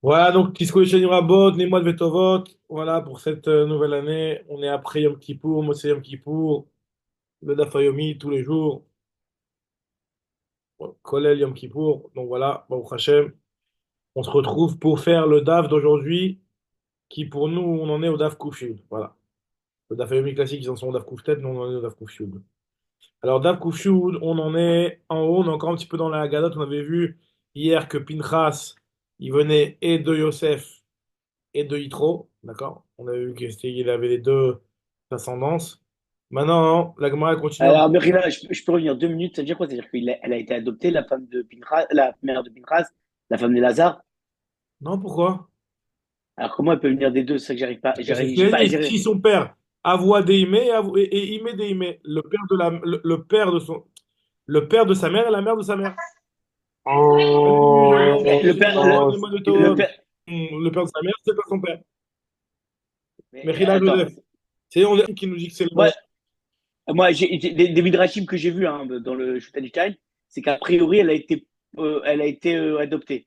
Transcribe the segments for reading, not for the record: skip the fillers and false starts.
Voilà, donc Kisko Yesheni Rabot, Nimot Vetovot. Voilà, pour cette nouvelle année, on est après Yom Kippour, Moshe Yom Kippour, le Daf Yomi tous les jours, Kolel Yom Kippour. Donc voilà, Baruch Hashem, on se retrouve pour faire le Daf d'aujourd'hui, qui pour nous, on en est au Daf Kufyud. Voilà. Le Daf Yomi classique, ils en sont au Daf Kuftet, nous on en est au Daf Kufyud. Alors, Daf Kufyud, on en est en haut, on est encore un petit peu dans la Haggadah. On avait vu hier que Pinchas, il venait et de Yosef et de Yitro, d'accord? On a vu qu'il avait les deux ascendances. Maintenant, la Gemara continue. Alors, Merila, je peux revenir 2 minutes. Ça veut dire quoi? C'est-à-dire qu'elle a été adoptée, la femme de Pinchas, la mère de Pinchas, la femme de Lazare. Non, pourquoi? Alors, comment elle peut venir des deux? C'est ça que j'arrive pas. Et c'est ce J'ai qu'il a pas. dit. Si son père avoua Deimé et Imé Deimé, le père de sa mère et la mère de sa mère. Salut, Joseph, Mais c'est le, le Nemonoto. père. Le père de sa mère, c'est pas son père. Mais Mais Khila attends. Joseph, c'est on qui nous dit que c'est le. Moi, moi des midrashim que j'ai vus dans le Shutalikheim, c'est qu'a priori, elle a été adoptée.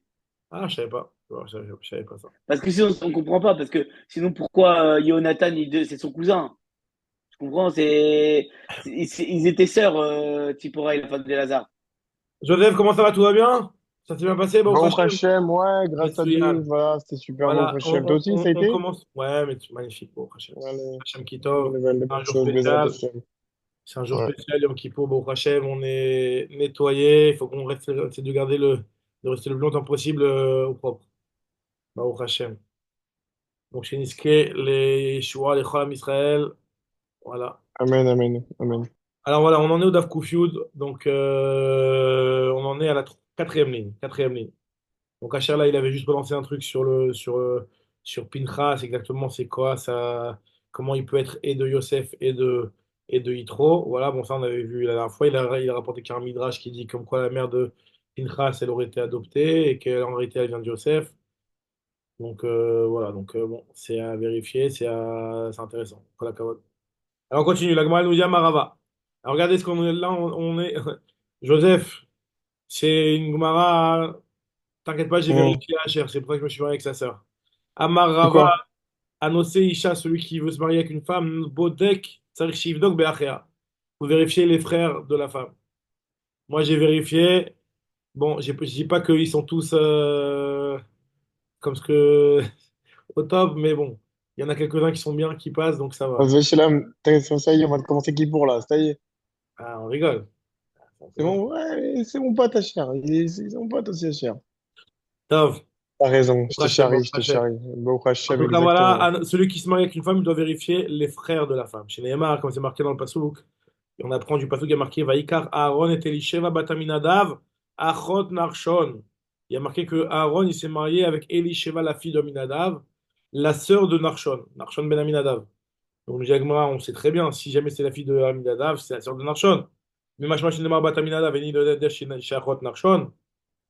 Ah, je savais pas. Ouais, je savais pas ça. Parce que sinon, on comprend pas. Parce que sinon, pourquoi Jonathan, c'est son cousin? Je comprends. Ils étaient sœurs, Tsipora et la femme de Lazare. Joseph, comment ça va? Tout va bien? Ça s'est bien passé, Baruch Bon Hashem? Hachem, ouais, grâce à Dieu, Metsuyan. voilà, c'était super beau Voilà, Hachem. Toi aussi, ça a on été? commence. Ouais, mais magnifique, Baruch Hashem. Allez, Hashem bonne Kitov, nouvelle, de un bonnes jour choses, Bézat spécial. Hachem. C'est un jour Ouais, spécial, Yom Kippour, Baruch Hashem. On est nettoyé. Il faut qu'on reste, c'est de garder de rester le plus longtemps possible au propre. Baruch Hashem. Donc, chez Niske, les Yeshua, les Cholam Israël. Voilà. amen, amen, amen. Alors voilà, on en est au Daf Kufyud. Donc, on en est à la quatrième ligne. Quatrième ligne. Donc Asher là, il avait juste balancé un truc sur Pinchas, exactement c'est quoi ça, comment il peut être et de Yosef et de Yitro. Voilà, bon ça on avait vu la dernière fois, il a rapporté qu'il y a un midrash qui dit comme quoi la mère de Pinchas elle aurait été adoptée et qu'en réalité elle vient de Yosef. Donc voilà, donc bon, c'est à vérifier, c'est intéressant. Voilà, kavod. Alors on continue, la Gemara nous dit Marava. Alors regardez ce qu'on est là, on est Joseph, c'est une Gemara. T'inquiète pas, j'ai Hum, vérifié Asher, c'est pour ça que je me suis marié avec sa sœur. Amar C'est Rava, quoi? Anosé Isha, celui qui veut se marier avec une femme, Bodek, Tsarich Shivdok Be'achea. Faut vérifier les frères de la femme. Moi, j'ai vérifié. Bon, je dis pas qu'ils sont tous comme ce que au top, mais bon, il y en a quelques-uns qui sont bien, qui passent, donc ça va. Vesselam, ça y est, on va commencer qui pour là, ça y est. Ah, on rigole. C'est bon, ouais, c'est mon pote Hachar. C'est mon pote aussi Hachar. Tov, T'as raison, Baruch Hashem, Baruch je te Hashem. charrie. Bon En Hachem, tout cas, voilà, exactement. celui qui se marie avec une femme, il doit vérifier les frères de la femme. Chez Nehemar, comme c'est marqué dans le Passouk, et on apprend du pasuk, il y a marqué Vaikar Aaron et Elisheva bataminadav achot Narshon. Il y a marqué que Aaron il s'est marié avec Elisheva, la fille d'Aminadav, la sœur de Narshon, Narshon ben Aminadav. Donc, Jagmara, on sait très bien, si jamais c'est la fille de Aminadav, c'est la sœur de Narshon. Mais Mashma Shinemar bataminadav et ni le Dedesh chez Achot Narshon.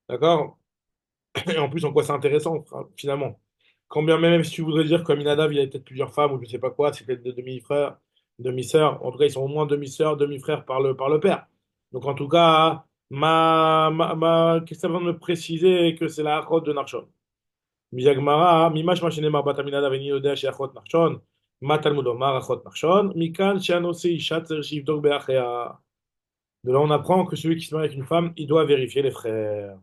D'accord? Et en plus, en quoi c'est intéressant, finalement. Quand bien même si tu voudrais dire qu'Aminadav, il avait peut-être plusieurs femmes ou je sais pas quoi, c'est peut-être des demi-frères, demi-sœurs. En tout cas, ils sont au moins demi-sœurs, demi-frères par le père. Donc en tout cas, qu'est-ce que ça va me préciser que c'est la Achot de Narshon? Miyagmara, Mimash Mashinemar Bataminadav et Niyodea chez Achot Narshon, Ma Talmud Omar Achot Narshon, Mikan Sheanose Ishat Tzershivdok Be'achea. De là, on apprend que celui qui se marie avec une femme, il doit vérifier les frères.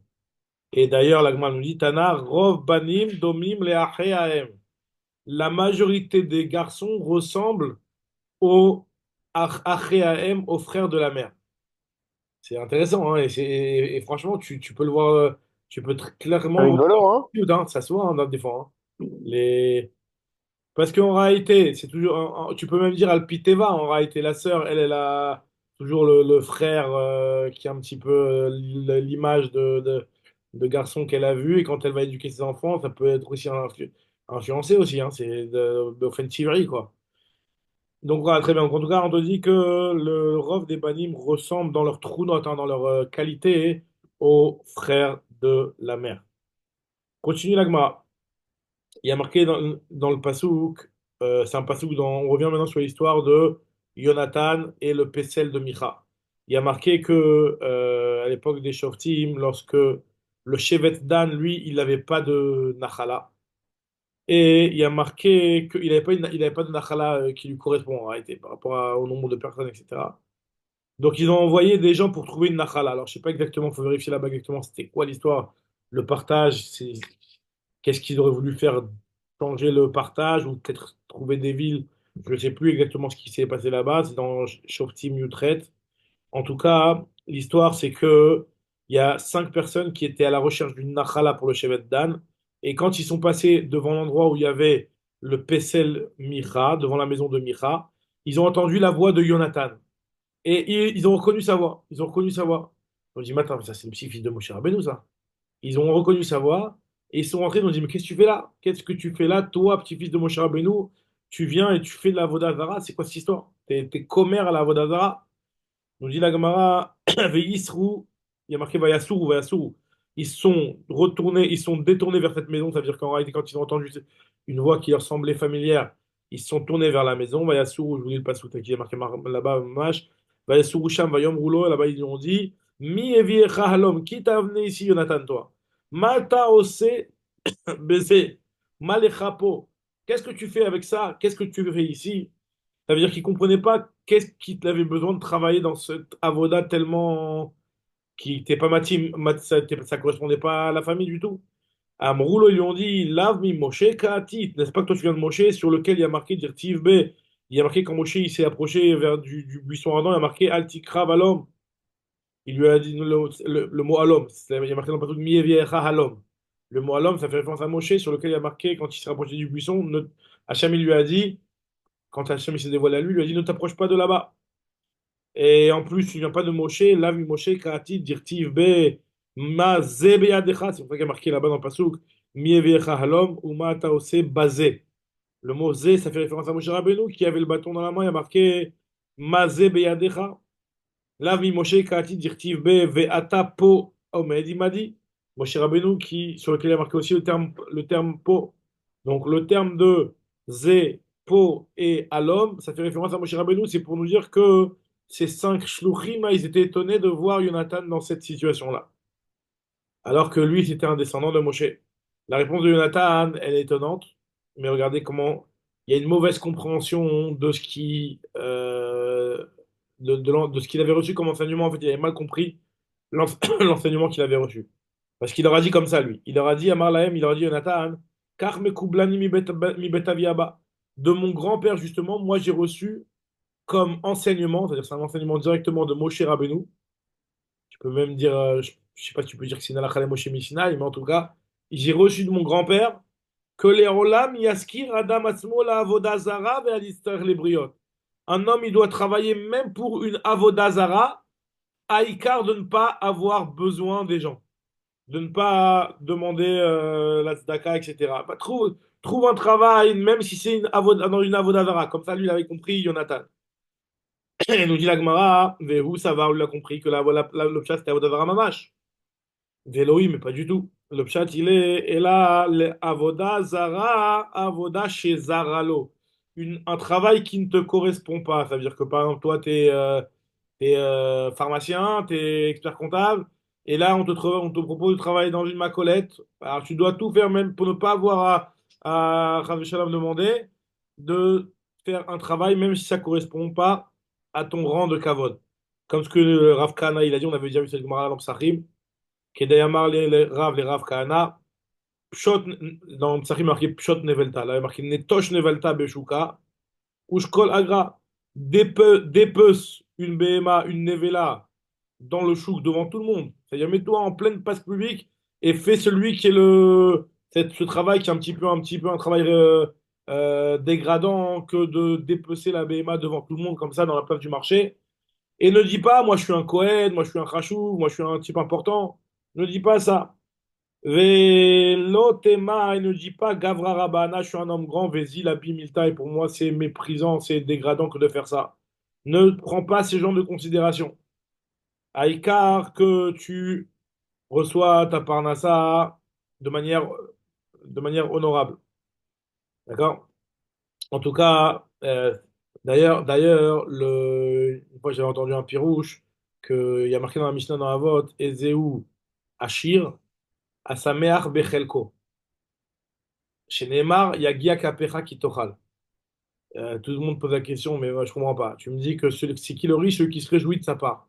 Et d'ailleurs, la Gemara nous dit, Tana, Rov Banim Domim Leacheahem. La majorité des garçons ressemblent aux Acheahem, aux frères de la mère. C'est intéressant, hein, et franchement, tu peux le voir, tu peux C'est clairement le voir rigolo, dans hein? le Talmud, hein, ça se voit hein, dans des fois. Hein. Parce qu'en réalité, c'est toujours, tu peux même dire Alpiteva, en réalité, la sœur, elle a toujours le frère qui a un petit peu l'image de garçon qu'elle a vu, et quand elle va éduquer ses enfants, ça peut être aussi influencé aussi, hein, c'est d'offensiverie, quoi. Donc voilà, très bien. Donc, en tout cas, on te dit que le Rov des Banim ressemble dans leur trou note, hein, dans leur qualité, aux frères de la mère. Continue l'agma. Il y a marqué dans le Passouk, c'est un Passouk on revient maintenant sur l'histoire de Jonathan et le Pessel de Micha. Il y a marqué que à l'époque des Shoftim, lorsque Le Shevet Dan, lui, il n'avait pas de Nachala. Et il y a marqué qu'il n'avait pas, il avait pas de Nachala qui lui correspond en réalité, par rapport au nombre de personnes, etc. Donc ils ont envoyé des gens pour trouver une Nachala. Alors je sais pas exactement, il faut vérifier là-bas exactement c'était quoi l'histoire, le partage, qu'est-ce qu'ils auraient voulu faire changer le partage ou peut-être trouver des villes. Je ne sais plus exactement ce qui s'est passé là-bas, c'est dans Shoftim Yutret. En tout cas, l'histoire, c'est que il y a 5 personnes qui étaient à la recherche d'une Nachala pour le Shevet Dan. Et quand ils sont passés devant l'endroit où il y avait le Pesel Micha, devant la maison de Micha, ils ont entendu la voix de Jonathan. Et ils ont reconnu sa voix. Ils ont reconnu sa voix. On dit, mais attends, ça c'est le petit-fils de Moshe Rabbeinu, ça. Ils ont reconnu sa voix et ils sont rentrés. Ils ont dit, mais qu'est-ce que tu fais là? Qu'est-ce que tu fais là, toi, petit-fils de Moshe Rabbeinu? Tu viens et tu fais de la Vodazara. C'est quoi cette histoire? T'es commère à la Vodazara? Nous dit la Gemara, Veïsrou, il y a marqué Vayassou ou Vayassou. Ils sont retournés, ils sont détournés vers cette maison. Ça veut dire qu'en réalité, quand ils ont entendu une voix qui leur semblait familière, ils se sont tournés vers la maison. Vayassou, je vous dis le passou, qui est marqué là-bas, Mash. Vayassou, Sham, Vayom, Roulo. Là-bas, ils ont dit, Mi Eviecha Halom, qui t'a amené ici, Jonathan, toi? Mata Ose, Baiser, Malechapo. Qu'est-ce que tu fais avec ça? Qu'est-ce que tu fais ici? Ça veut dire qu'il comprenait pas qu'est-ce qu'il avait besoin de travailler dans cet avoda tellement qui n'était pas ça correspondait pas à la famille du tout. À Amroulo, ils lui ont dit, lave mi Moshe Kaatit. N'est-ce pas que toi tu viens de Moshe sur lequel il y a marqué Dirtiv B. Il y a marqué quand Moshe il s'est approché vers du buisson ardent, il y a marqué Altikra Valom. Il lui a dit le mot Alom. Il y a marqué dans le partout Mi Eviecha Halom. Le mot Alom, ça fait référence à Moshe sur lequel il y a marqué quand il s'est rapproché du buisson. Hacham il lui a dit quand Hachem il s'est dévoilé à lui, il lui a dit ne t'approche pas de là-bas. Et en plus, tu viens pas de Moshe, lavi Moshe, Kaati, Dirtiv, Be, Ma, Ze, Beyadecha, c'est pour ça qu'il y a marqué là-bas dans le Pasuk, Mi, Eviecha, Halom, ou Ma, Taose, Bazé. Le mot Ze, ça fait référence à Moshe Rabbeinu qui avait le bâton dans la main, il y a marqué Ma, Ze, Beyadecha, lavi Moshe, Kaati, Dirtiv, Be, Veata, Po, Omed, il m'a dit. Moshe Rabbeinu sur lequel il y a marqué aussi le terme Po. Donc le terme de Zé, Po et Alom, ça fait référence à Moshe Rabbeinu, c'est pour nous dire que ces 5 shluchim, ils étaient étonnés de voir Jonathan dans cette situation-là, alors que lui, c'était un descendant de Moshe. La réponse de Jonathan, elle est étonnante, mais regardez comment il y a une mauvaise compréhension de ce de ce qu'il avait reçu comme enseignement. En fait, il avait mal compris l'enseignement qu'il avait reçu. Parce qu'il leur a dit comme ça, lui. Il leur a dit à Marlahem, il leur a dit, Jonathan, Kar mekublani mi bet avi abba. De mon grand-père, justement, moi j'ai reçu comme enseignement, c'est-à-dire c'est un enseignement directement de Moshe Rabbeinu. Tu peux même dire, je sais pas si tu peux dire que c'est une halakha de Moshe Missinaï, mais en tout cas, j'ai reçu de mon grand-père que les olam yaskir adam atzmo la avoda zara ve'alister les briot. Un homme, il doit travailler même pour une avoda zara, à Icar de ne pas avoir besoin des gens, de ne pas demander la tzedaka, etc. Bah, trouve un travail, même si c'est dans une avodazara. Comme ça, lui, il avait compris, Jonathan. Et nous dit la Gemara, Vehu, ça va, on l'a compris que le pshat, c'était avodazara mamash. Veloï, mais pas du tout. Le pshat, il est, et là, le avodazara, avoda chez Zaralo. Un travail qui ne te correspond pas. Ça veut dire que, par exemple, toi, tu es t'es pharmacien, t'es expert comptable, et là on te propose de travailler dans une macolette. Alors tu dois tout faire même pour ne pas avoir à Rav Shalom demander de faire un travail même si ça correspond pas à ton rang de kavod. Comme ce que Rav Kahana il a dit, on avait déjà vu cette Gemara dans Psachim, Kedayamar les Rav Kahana, Pshot, dans Psachim marqué Pshot Nevelta, là il y a marqué Netosh Nevelta Beshuka, Ushkol Agra, dépece une BMA, une Nevela dans le chouk devant tout le monde. C'est-à-dire, mets-toi en pleine place publique et fais celui qui est ce travail qui est un petit peu un travail dégradant que de dépecer la BMA devant tout le monde comme ça dans la place du marché. Et ne dis pas, moi je suis un Cohen, moi je suis un Khashou, moi je suis un type important. Ne dis pas ça. Velotema, il ne dit pas Gavra Rabana, je suis un homme grand, Vézi, la Milta, et pour moi c'est méprisant, c'est dégradant que de faire ça. Ne prends pas ces gens de considération. Aïkar que tu reçois ta parnassa de manière, de manière honorable. D'accord? En tout cas, d'ailleurs, une fois j'avais entendu un pirouche qu'il y a marqué dans la Mishnah dans la vote, Ezeu Achir. Asameach bechelko. Chez Neymar, Yagia Kapecha Kitochal. Tout le monde pose la question, mais moi, je comprends pas. Tu me dis que c'est qui le riche, celui qui se réjouit de sa part.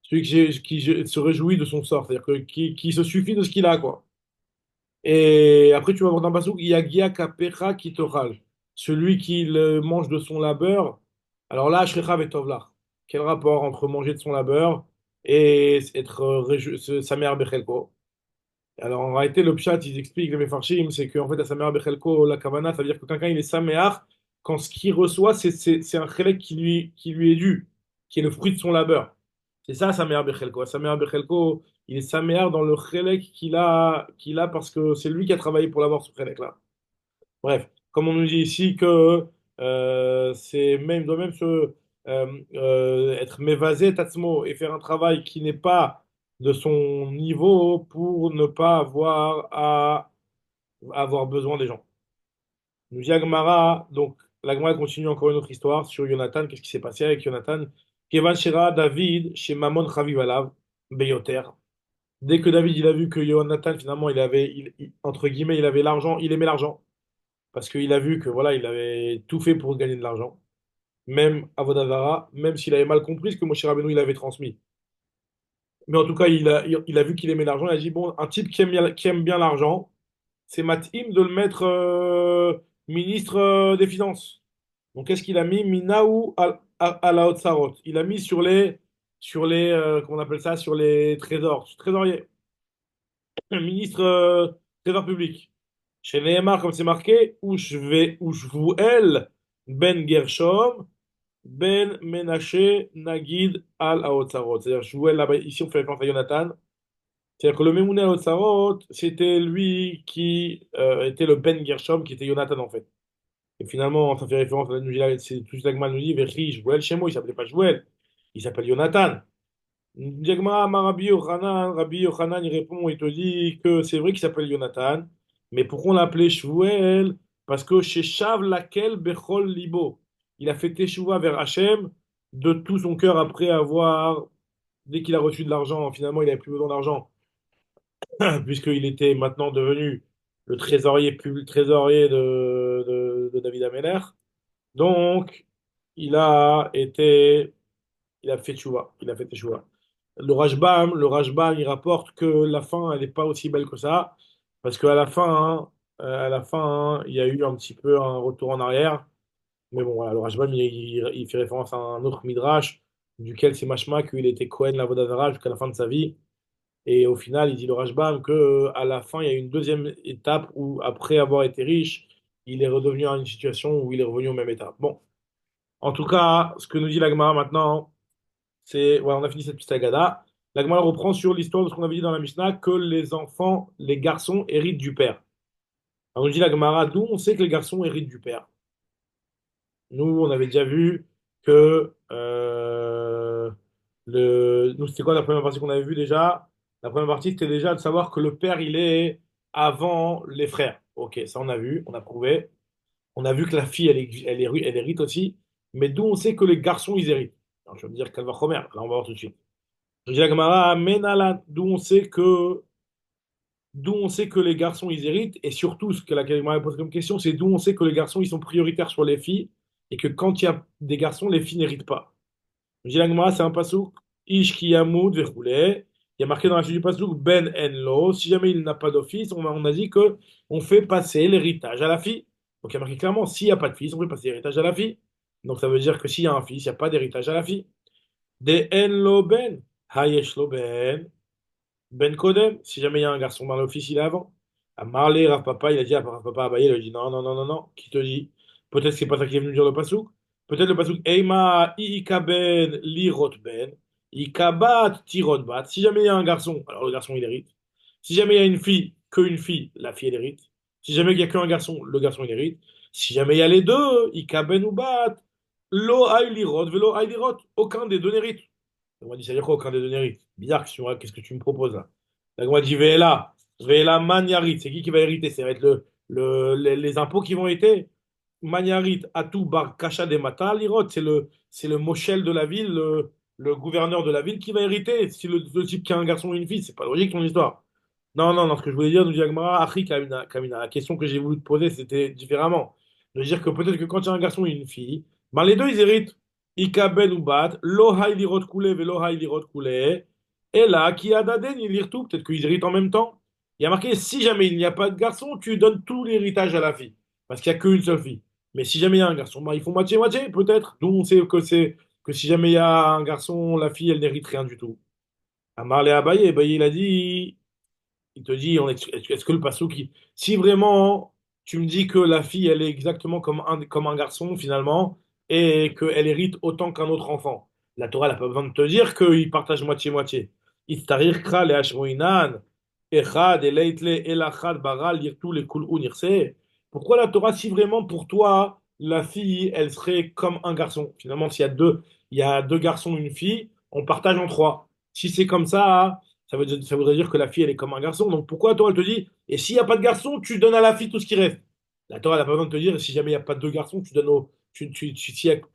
Celui qui se réjouit de son sort, c'est-à-dire qui se suffit de ce qu'il a, quoi. Et après, tu vas voir dans le pasuk, Yagia Kapecha Kitochal. Celui qui mange de son labeur. Alors là, Shrecha Vetovlach. Quel rapport entre manger de son labeur et être sa mère Bechelko? Alors en réalité, le pshat, ils expliquent, les Mefarshim, c'est qu'en fait, à Sameach Bechelko, la Kavana, ça veut dire que quelqu'un il est Sameach quand ce qu'il reçoit, c'est un chélek qui lui est dû, qui est le fruit de son labeur. C'est ça, Sameach Bechelko. Sameach Bechelko, il est Sameach dans le chélek qu'il a parce que c'est lui qui a travaillé pour l'avoir, ce chélek-là. Bref, comme on nous dit ici que il doit même être mévasé tatsmo et faire un travail qui n'est pas de son niveau pour ne pas avoir à avoir besoin des gens. Nous dit Agmara, donc la Gemara continue encore une autre histoire sur Jonathan. Qu'est-ce qui s'est passé avec Jonathan? Kevan Shira David chez Mamon Chaviv Alav Beyoter. Dès que David il a vu que Jonathan finalement entre guillemets il avait l'argent, il aimait l'argent parce qu'il a vu que voilà, il avait tout fait pour gagner de l'argent, même Avodazara, même s'il avait mal compris ce que Moshe Rabbeinu il avait transmis. Mais en tout cas, il a vu qu'il aimait l'argent, il a dit, bon, un type qui aime bien l'argent, c'est Matim de le mettre ministre des Finances. Donc qu'est-ce qu'il a mis? Minaou à la Haute-Sarot. Il a mis comment on appelle ça, sur les trésorier, ministre trésor public. Chez Nehemar, comme c'est marqué, Ushvuel ben Gershom ben Menaché Nagid al Haotzarot. C'est-à-dire, Shvuel, là-bas, ici, on fait référence à Jonathan. C'est-à-dire que le Memouné Haotzarot, c'était lui qui était le Ben Gershom, qui était Jonathan, en fait. Et finalement, ça fait référence à c'est tout ce que nous dit, Vechi, Shvuel, chez moi, il s'appelait pas Shvuel, il s'appelle Jonathan. Diagma, Rabbi Yochanan, il répond, il te dit que c'est vrai qu'il s'appelle Jonathan, mais pourquoi on l'appelait Shmuel? Parce que chez Shav laquelle Bechol Libo, il a fait Teshuvah vers Hachem de tout son cœur dès qu'il a reçu de l'argent, finalement il n'avait plus besoin d'argent, puisqu'il était maintenant devenu le trésorier de David Ameller. Donc, il a été il a fait Teshuvah. Le Rajbam, il rapporte que la fin, elle n'est pas aussi belle que ça, parce qu'à la fin, il y a eu un petit peu un retour en arrière. Mais bon, voilà, le Rajbam, il fait référence à un autre Midrash, duquel c'est Mashma qu'il était Kohen la Vodazara jusqu'à la fin de sa vie. Et au final, il dit le Rajbam que à la fin, il y a eu une deuxième étape où, après avoir été riche, il est redevenu à une situation où il est revenu au même état. Bon, en tout cas, ce que nous dit la Gemara maintenant, voilà, on a fini cette petite agada. La Gemara reprend sur l'histoire de ce qu'on avait dit dans la Mishnah, que les enfants, les garçons héritent du père. Alors, on nous dit la Gemara, d'où on sait que les garçons héritent du père. Nous, on avait déjà vu que nous, c'était quoi la première partie qu'on avait vue déjà? La première partie, c'était déjà de savoir que le père, il est avant les frères. Ok, ça on a vu, on a prouvé. On a vu que la fille, elle hérite aussi. Mais d'où on sait que les garçons, ils héritent? Alors, je vais me dire qu'elle va Khomer. Là, on va voir tout de suite. Je dis la Gemara, Menala, d'où on sait que les garçons ils héritent, et surtout ce que la Gemara pose comme question, c'est d'où on sait que les garçons ils sont prioritaires sur les filles, et que quand il y a des garçons, les filles n'héritent pas. Je dis la Gemara, c'est un pasouk, Ish ki yamud vechoulé. Il y a marqué dans la suite du pasouk, Ben en lo. Si jamais il n'a pas d'office, on a dit que on fait passer l'héritage à la fille. Donc il y a marqué clairement, s'il n'y a pas de fils, on fait passer l'héritage à la fille. Donc ça veut dire que s'il y a un fils, il n'y a pas d'héritage à la fille. De en lo ben, hayesh lo ben Kodem, si jamais il y a un garçon dans l'office, il est avant. À Marley, Rav Papa, il a dit à Rav Papa Abaye, il a dit non, non, non, non, non. Qui te dit? Peut-être que c'est pas ça qui est venu dire le pasouk. Peut-être le pasouk, Eima, Ikaben, Lirot Ben, Ikabat, Tirot Bat. Si jamais il y a un garçon, alors le garçon il hérite. Si jamais il y a une fille, qu'une fille, la fille elle hérite. Si jamais il n'y a qu'un garçon, le garçon il hérite. Si jamais il y a les deux, Ikaben ou Bat, Lo ay lirot, velo ay lirot. Aucun des deux n'hérite. On m'a dit, ça veut dire quoi, aucun des deux n'hérite? Bizarre, qu'est-ce que tu me proposes là? La Gemara dit, Veela Magnarit. C'est qui va hériter? Ça va être les impôts qui vont hériter. Magnarit, Atou Bar Kasha de Mata, Lirot. C'est le Moshel de la ville, le gouverneur de la ville qui va hériter. Si le type qui a un garçon ou une fille, c'est pas logique ton histoire. Non, non, non, ce que je voulais dire, nous dit Agmara, Achri Kamina, Kamina. La question que j'ai voulu te poser, c'était différemment. De dire que peut-être que quand il y a un garçon et une fille, ben les deux, ils héritent. Ika ben ou bat, lo hay lirot koulé, velo hay lirot koulé. Et là, qui a daden, il lire tout. Peut-être qu'ils héritent en même temps. Il y a marqué, si jamais il n'y a pas de garçon, tu donnes tout l'héritage à la fille. Parce qu'il n'y a qu'une seule fille. Mais si jamais il y a un garçon, ben, ils font moitié-moitié, peut-être. D'où on sait que si jamais il y a un garçon, la fille, elle n'hérite rien du tout. Amar le Abaye, Abaye, il a dit. Il te dit, est-ce que le passo qui... Si vraiment tu me dis que la fille, elle est exactement comme un garçon finalement, et qu'elle hérite autant qu'un autre enfant, la Torah n'a pas besoin de te dire qu'ils partagent moitié-moitié. Istarir kra le hashmoinan, echad eleitle elachad baral yirtu le kul'un yirse. Pourquoi la Torah, si vraiment pour toi, la fille, elle serait comme un garçon? Finalement, il y a deux garçons, une fille, on partage en trois. Si c'est comme ça voudrait dire que la fille, elle est comme un garçon. Donc pourquoi la Torah, elle te dit, et s'il n'y a pas de garçon, tu donnes à la fille tout ce qui reste? La Torah, elle n'a pas besoin de te dire, si jamais il n'y a pas deux garçons, tu donnes au. S'il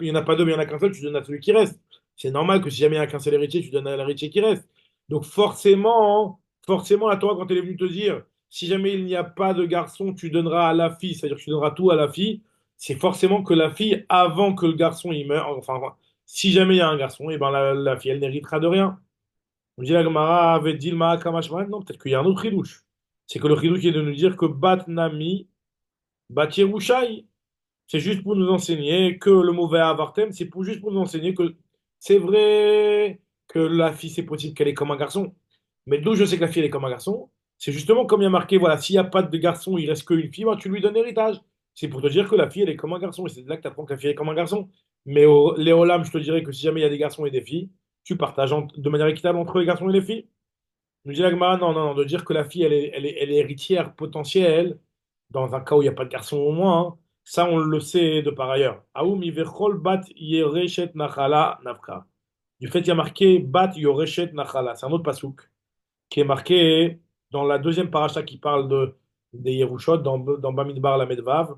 n'y en a pas deux, mais il y en a qu'un seul, tu donnes à celui qui reste. C'est normal que si jamais il n'y a qu'un seul héritier, tu donnes à l'héritier qui reste. Donc forcément, la Torah, quand elle est venue te dire, si jamais il n'y a pas de garçon, tu donneras à la fille, c'est-à-dire que tu donneras tout à la fille, c'est forcément que la fille, avant que le garçon il meure, enfin, si jamais il y a un garçon, et ben la fille, elle n'héritera de rien. On dit la Gemara avait dit le Mahakama. Non, peut-être qu'il y a un autre chidouche. C'est que le chidouche est de nous dire que Bat Nami, Bat Yerushai, c'est juste pour nous enseigner que le mauvais avartem, juste pour nous enseigner que c'est vrai que la fille, c'est possible qu'elle est comme un garçon. Mais d'où je sais que la fille, elle est comme un garçon, c'est justement comme il y a marqué, voilà, s'il n'y a pas de garçon, il reste qu'une fille, ben, tu lui donnes l'héritage. C'est pour te dire que la fille, elle est comme un garçon. Et c'est de là que tu apprends que la fille est comme un garçon. Mais au Léolam, je te dirais que si jamais il y a des garçons et des filles, tu partages de manière équitable entre les garçons et les filles. Nous dit la Gemara, non, non, non, de dire que la fille, elle est héritière potentielle, dans un cas où il n'y a pas de garçon au moins, hein, ça, on le sait de par ailleurs. Aoum iverchol bat yereshet nachala nafka. Du fait, il y a marqué bat yoreshet nachala. C'est un autre pasouk qui est marqué dans la deuxième paracha qui parle des Yerushot, dans Bamidbar la Medvav.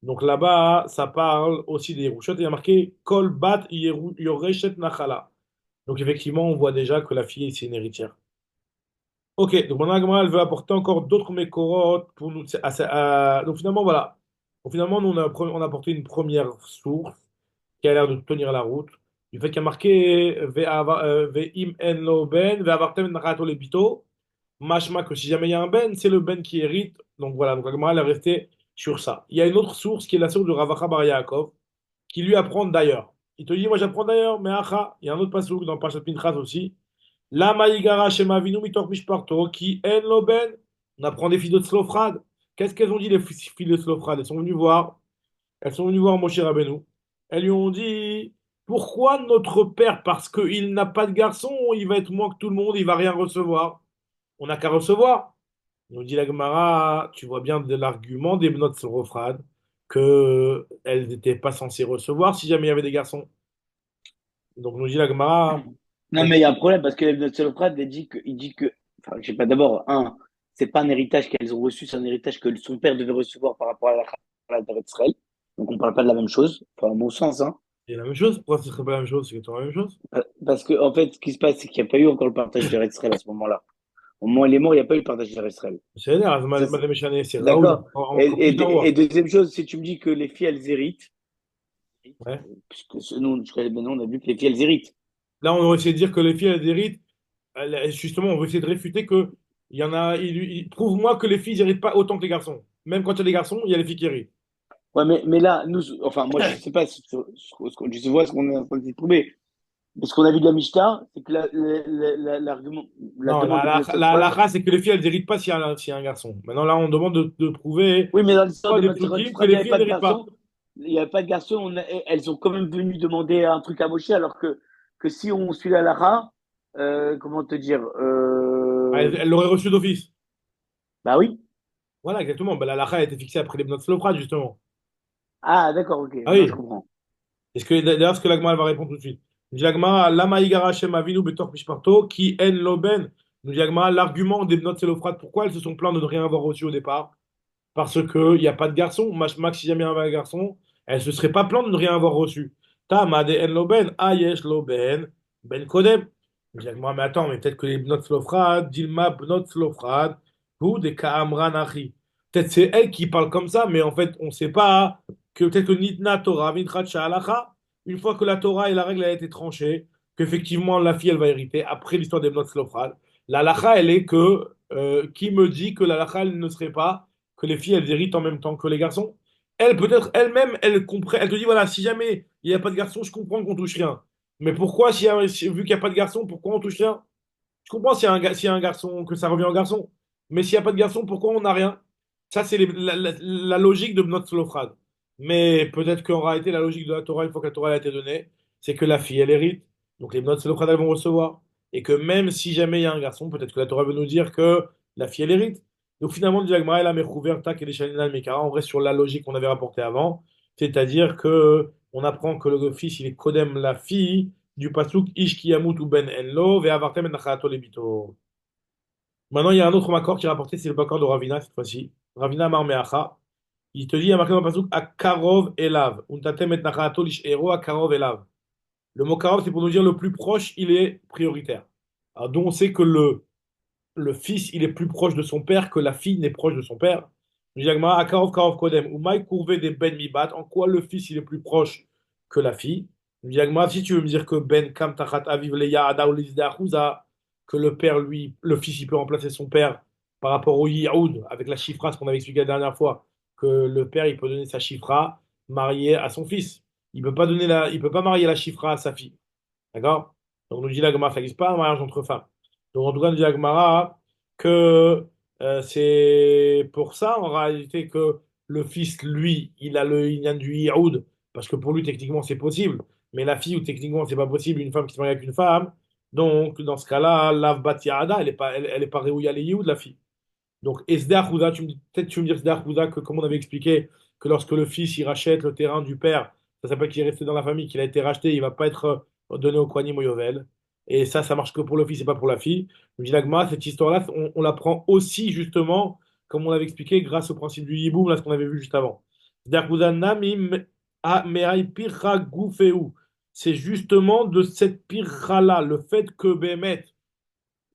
Donc là-bas, ça parle aussi des Yerushot. Et il y a marqué kol bat yoreshet nachala. Donc effectivement, on voit déjà que la fille, c'est une héritière. Ok, donc mon Gemara, elle veut apporter encore d'autres mécorotes pour nous. Donc finalement, voilà. Donc finalement, nous, on a apporté une première source qui a l'air de tenir la route. Du fait qu'il y a marqué Ve'im en lo ben, ve'avartem narato lebito. Mashma que si jamais il y a un ben, c'est le ben qui hérite. Donc voilà, donc la Gemara, elle est restée sur ça. Il y a une autre source qui est la source de Ravacha Bar Yaakov, qui lui apprend d'ailleurs. Il te dit, moi j'apprends d'ailleurs, mais acha, il y a un autre passouk dans Parashat Pinchas aussi. Lama Igara Shema Avinu Mitor Mishparto, qui en loben. On apprend des filles de Tzlofrad. Qu'est-ce qu'elles ont dit, les filles de Tzlofrad? Elles sont venues voir Moshe Rabbeinu. Elles lui ont dit, pourquoi notre père, parce qu'il n'a pas de garçon, il va être moins que tout le monde, il va rien recevoir. On n'a qu'à recevoir. Nous dit la Gemara, tu vois bien de l'argument des Bnot Tzlofrad que elles n'étaient pas censées recevoir si jamais il y avait des garçons. Donc nous dit la Gemara, Non, mais il y a un problème parce que notre Soloprat, il dit que, enfin, je sais pas, d'abord, c'est pas un héritage qu'elles ont reçu, c'est un héritage que son père devait recevoir par rapport à la d'Israël. Donc on parle pas de la même chose, enfin, à mon sens, hein. c'est la même chose. Pourquoi ce serait pas la même chose? C'est exactement la même chose. Parce que, en fait, ce qui se passe, c'est qu'il n'y a pas eu encore le partage d'Israël à ce moment-là. Au moment où il est mort, il n'y a pas eu le partage d'Israël. C'est là, Ça, Madame Méchané, c'est Raoul, d'accord. encore plus d'un Et roi. deuxième chose, si tu me dis que les filles, elles héritent, Ouais. puisque nous, on a vu que les filles, elles héritent. Là, on va essayer de dire que les filles, elles héritent. Justement, on va essayer de réfuter que il y en a. Prouve-moi que les filles n'héritent pas autant que les garçons. Même quand il y a des garçons, il y a les filles qui héritent. Ouais, mais là, nous, enfin, moi, je sais pas, je vois ce qu'on est en train de trouver. Mais ce qu'on a vu de la Mishnah, c'est que l'argument, la Non, demande de notre la phrase. race, c'est que les filles, elles n'héritent pas s'il y a un garçon. Maintenant, là, on demande de prouver, Oui, mais dans l'histoire pas de des notre psukim, que phrase, il n'y les avait filles, elles pas de n'héritent pas. garçon. Il n'y avait pas de garçon. Elles sont quand même venues demander un truc à Moshe, alors que si on suit la Lara, comment te dire, Ah, elles l'auraient reçu d'office. bah oui. Voilà, exactement. Ben, la lacha a été fixée après les notes Slofrad, justement. Ah, d'accord, ok. Ah Maintenant, je oui. comprends. D'ailleurs, ce que l'Agma elle va répondre tout de suite. Nous dit l'Agma, Lama Igara Shem Avinu Betor Mishparto, qui en loben. Nous dit l'Agma, l'argument des notes Slofrad, pourquoi elles se sont plaintes de ne rien avoir reçu au départ? Parce qu'il n'y a pas de garçon. Max, si jamais il y avait un garçon, elles ne se seraient pas plaintes de ne rien avoir reçu. Tama de en loben, ayesh loben, ben kodem. Nous dit l'Agma, mais attends, mais peut-être que les notes Slofrad, Dilma, notes Slofrad, Ou des Ka'amran Achi. Peut-être c'est elle qui parle comme ça, mais en fait, on ne sait pas que peut-être que Nitna Torah, Vintrat Sha'alacha, une fois que la Torah et la règle a été tranchée, qu'effectivement la fille elle va hériter, après l'histoire des notes Slofrad, la lacha elle est que, qui me dit que la lacha elle ne serait pas que les filles elles héritent en même temps que les garçons? Elle, peut-être elle-même, elle comprend, elle te dit voilà, si jamais il n'y a pas de garçon, je comprends qu'on touche rien. Mais pourquoi, vu qu'il n'y a pas de garçon, pourquoi on touche rien? Je comprends s'il y a un garçon, que ça revient au garçon. Mais s'il n'y a pas de garçon, pourquoi on n'a rien? Ça, c'est la logique de notre Slofrad. Mais peut-être qu'en réalité, la logique de la Torah, une fois que la Torah a été donnée, c'est que la fille, elle hérite. Donc les notes Slofrad, elles vont recevoir. Et que même si jamais il y a un garçon, peut-être que la Torah veut nous dire que la fille, elle hérite. Donc finalement, dit l'Agmara, elle a Mechouverta, Kedeshanina, Mekara, en vrai, sur la logique qu'on avait rapportée avant. C'est-à-dire que on apprend que le fils, il est Kodem la fille du pasuk Ish ki yamut ou ben enlo ve'avartem et nachato lebito. Maintenant, il y a un autre makor qui est rapporté, c'est le makor de Ravina cette fois-ci. Ravina Amar Meacha. Il te dit, il y a marqué dans le pasuk Akarov elav. Untatem et nachato lish'ero Akarov elav. Le mot Karov, c'est pour nous dire le plus proche, il est prioritaire. Alors, donc on sait que le fils, il est plus proche de son père que la fille n'est proche de son père. Nous dit Agmara, Akarov Karov Kodem. Ou maï courvé des ben mibat. En quoi le fils, il est plus proche que la fille? Nous dit Agmara, si tu veux me dire que ben kam tachat aviv leya ada ou lizda achouza, que le père, lui, le fils, il peut remplacer son père par rapport au Yi'oud, avec la chifra, ce qu'on avait expliqué la dernière fois, que le père, il peut donner sa chifra mariée à son fils. Il peut pas marier la chifra à sa fille. D'accord? Donc, nous dit la Gemara, ça n'existe pas un mariage entre femmes. Donc, en tout cas, nous dit la Gemara que c'est pour ça, en réalité, que le fils, lui, il a le Inyan du Yi'oud, parce que pour lui, techniquement, c'est possible. Mais la fille, où techniquement, c'est pas possible, une femme qui se marie avec une femme. Donc, dans ce cas-là, Lav Bat Yahada, elle est pas réouïa les Yi'oud, la fille. Donc, Esder Houda, peut-être tu me dis Esder Houda que, comme on avait expliqué, que lorsque le fils il rachète le terrain du père, ça s'appelle qu'il est resté dans la famille, qu'il a été racheté, il va pas être donné au Kohanim ou Yovel. Et ça marche que pour le fils et pas pour la fille. Donc, Dilagma, cette histoire-là, on l'apprend aussi justement, comme on l'avait expliqué, grâce au principe du hiboum, là, ce qu'on avait vu juste avant. Esder Houda Namim Me'ai Pirra Goufeu. C'est justement de cette pirra-là, le fait que Bémet,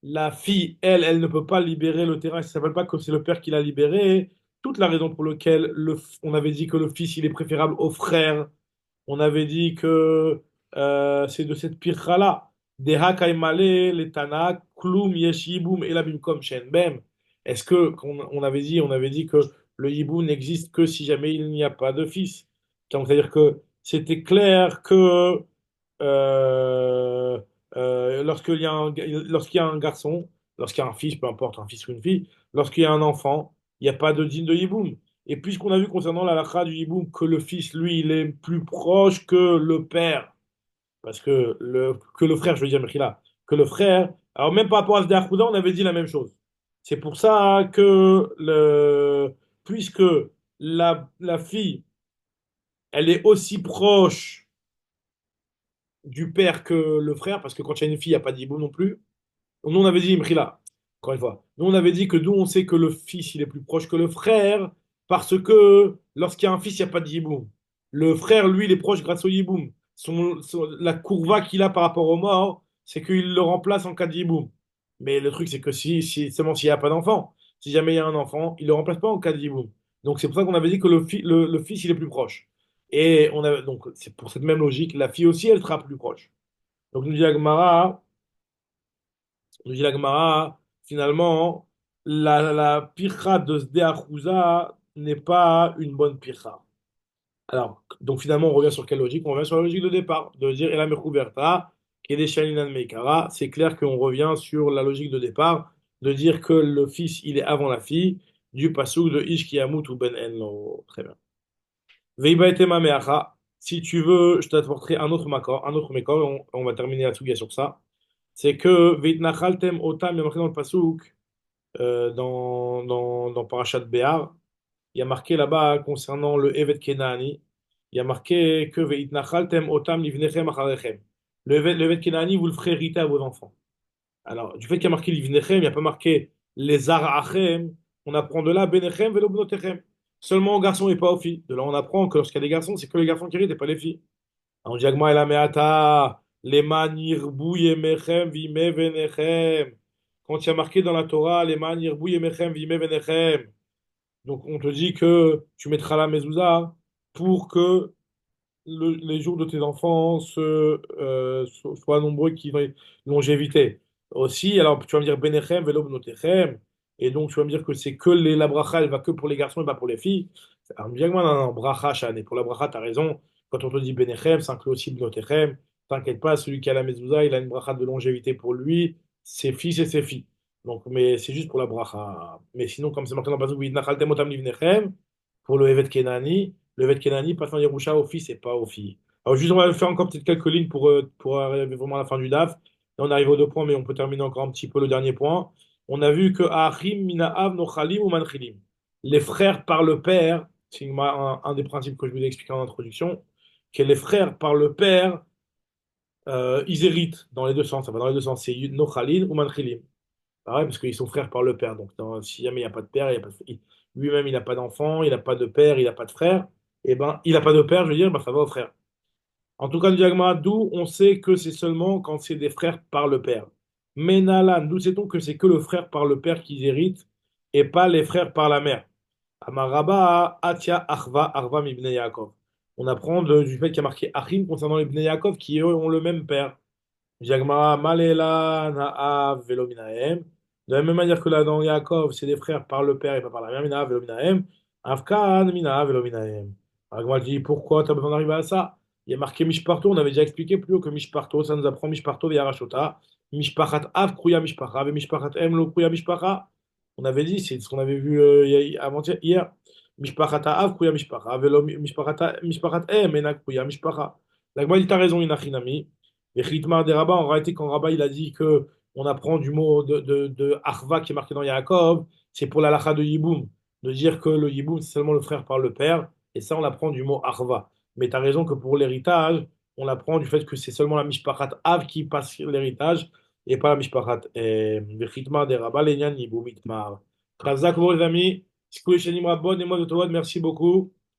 la fille, elle ne peut pas libérer le terrain. Ça ne s'appelle pas que c'est le père qui l'a libéré. Toute la raison pour laquelle on avait dit que le fils, il est préférable au frère. On avait dit que c'est de cette pirra-là. Deha kaimale, les tana, klum, yeshibum, et la bimkom shen bem. Est-ce que, on avait dit que le hibou n'existe que si jamais il n'y a pas de fils. Donc, c'est-à-dire que c'était clair que euh, lorsqu'il y a un garçon, lorsqu'il y a un fils, peu importe, un fils ou une fille, lorsqu'il y a un enfant, il n'y a pas de din de hiboum. Et puisqu'on a vu concernant la halakha du hiboum que le fils, lui, il est plus proche que le père, parce que le frère, je veux dire, Mechila, que le frère, alors même par rapport à ce Akouda, on avait dit la même chose. C'est pour ça que puisque la fille, elle est aussi proche du père que le frère, parce que quand il y a une fille, il n'y a pas d'hibou non plus. Donc, nous, on avait dit Imrila, encore une fois. Nous, on avait dit que d'où on sait que le fils, il est plus proche que le frère, parce que lorsqu'il y a un fils, il n'y a pas de yiboum. Le frère, lui, il est proche grâce au yiboum. La courva qu'il a par rapport au mort, c'est qu'il le remplace en cas de yiboum. Mais le truc, c'est que seulement s'il n'y a pas d'enfant. Si jamais il y a un enfant, il ne le remplace pas en cas de yiboum. Donc, c'est pour ça qu'on avait dit que le fils, il est plus proche. Et donc, c'est pour cette même logique, la fille aussi, elle sera plus proche. Donc, nous dit Agmara, finalement, la pircha de Sdea Chouza n'est pas une bonne pircha. Alors, donc finalement, on revient sur quelle logique? On revient sur la logique de départ, de dire Elam Mechouberta, Kedeshaninan Meikara. C'est clair qu'on revient sur la logique de départ, de dire que le fils, il est avant la fille, du pasuk de Ish Kiyamut ou Ben Enlo. Très bien. Veiba etema meacha. Si tu veux, je t'apporterai un autre makor, on va terminer la sugia sur ça. C'est que Veitnachaltem Otam, il y a marqué dans le pasuk, dans Parashat Béar, il y a marqué là-bas concernant le Evet Kenani, il y a marqué que Veitnachaltem Otam livnechem acharechem. Le Evet Kenani, vous le ferez hériter à vos enfants. Alors, du fait qu'il y a marqué livnechem, il n'y a pas marqué les arachem, on apprend de là benechem velo bnotechem. Seulement aux garçons et pas aux filles. De là, on apprend que lorsqu'il y a des garçons, c'est que les garçons qui héritent et pas les filles. Alors, on dit Agma el Ameata, leman yirbou yemechem vime venechem. quand il y a marqué dans la Torah, les man yirbu yemechem vime venechem. Donc on te dit que tu mettras la mezouza pour que les jours de tes enfants soient nombreux, qui ont longévité. Aussi, alors tu vas me dire Benechem, Velo Bnotechem, et donc tu vas me dire que c'est que la bracha, elle va que pour les garçons et pas pour les filles. Alors, bien que moi, non, non, bracha, Shane. Pour la bracha, tu as raison. Quand on te dit Benechem, ça inclut aussi Bnotechem. T'inquiète pas, celui qui a la mezouza, il a une bracha de longévité pour lui, ses fils et ses filles. Donc, mais c'est juste pour la bracha. Mais sinon, comme c'est marqué dans le passage, Nachaltem otam livnechem, pour le Evet Kenani, le Evet Kenani passe en Yerusha aux fils et pas aux filles. Alors, juste, on va faire encore peut-être quelques lignes pour arriver vraiment à la fin du DAF. Et on arrive aux deux points, mais on peut terminer encore un petit peu le dernier point. On a vu que Achim, Minaav, Nochalim ou Manchilim. Les frères par le père, c'est un des principes que je vous ai expliqué en introduction, que les frères par le père, ils héritent dans les deux sens. Ça va dans les deux sens. C'est Nochalim ou Manchilim. Pareil, parce qu'ils sont frères par le père. Donc, si jamais il n'y a pas de père, il y a pas lui-même, il n'a pas d'enfant, il n'a pas de père, il n'a pas de frère, et ben, il n'a pas de père, je veux dire, ben, ça va au frère. En tout cas, le diagma, d'où on sait que c'est seulement quand c'est des frères par le père. Menalan, d'où sait-on que c'est que le frère par le père qui hérite et pas les frères par la mère? Amaraba, Atia, Arva, Arva, Mibne Yaakov. On apprend du fait qu'il y a marqué Achim concernant les Bnei Yaakov qui eux ont le même père. Diagmara, Malela, Naav, Velominahem. De la même manière que là dans Yaakov, c'est des frères par le père et pas par la mère, Minahav, Velominahem. Avkan, Minahav, Velominahem. Alors, dit, pourquoi tu as besoin d'arriver à ça? Il y a marqué Mishparto, on avait déjà expliqué plus haut que Mishparto, ça nous apprend Mishparto via Rashota. Mishpachat Av, Kruya Mishpacha, et Mishpachat Em, Lo Kruya Mishpacha. On avait dit, c'est ce qu'on avait vu hier. Mishpachat Av, Kruya Mishpacha, Velo Mishpachat Em, Ena Kruya Mishpacha. La Gemara, il t'a raison, Inachinami. Et Ritmar des rabbins, en réalité, quand Rabbah il a dit que on apprend du mot de Arva qui est marqué dans Yaakov, c'est pour la lacha de Yiboum, de dire que le Yiboum, c'est seulement le frère par le père, et ça, on apprend du mot Arva. Mais tu as raison que pour l'héritage, on apprend du fait que c'est seulement la Mishpachat Av qui passe l'héritage, et pas la Mishpachat Ritmar des rabbins, l'Enyan Yiboum Itmar. Khazak, les amis, Sikoui Shenim Rabon et moi de Tawad, merci beaucoup.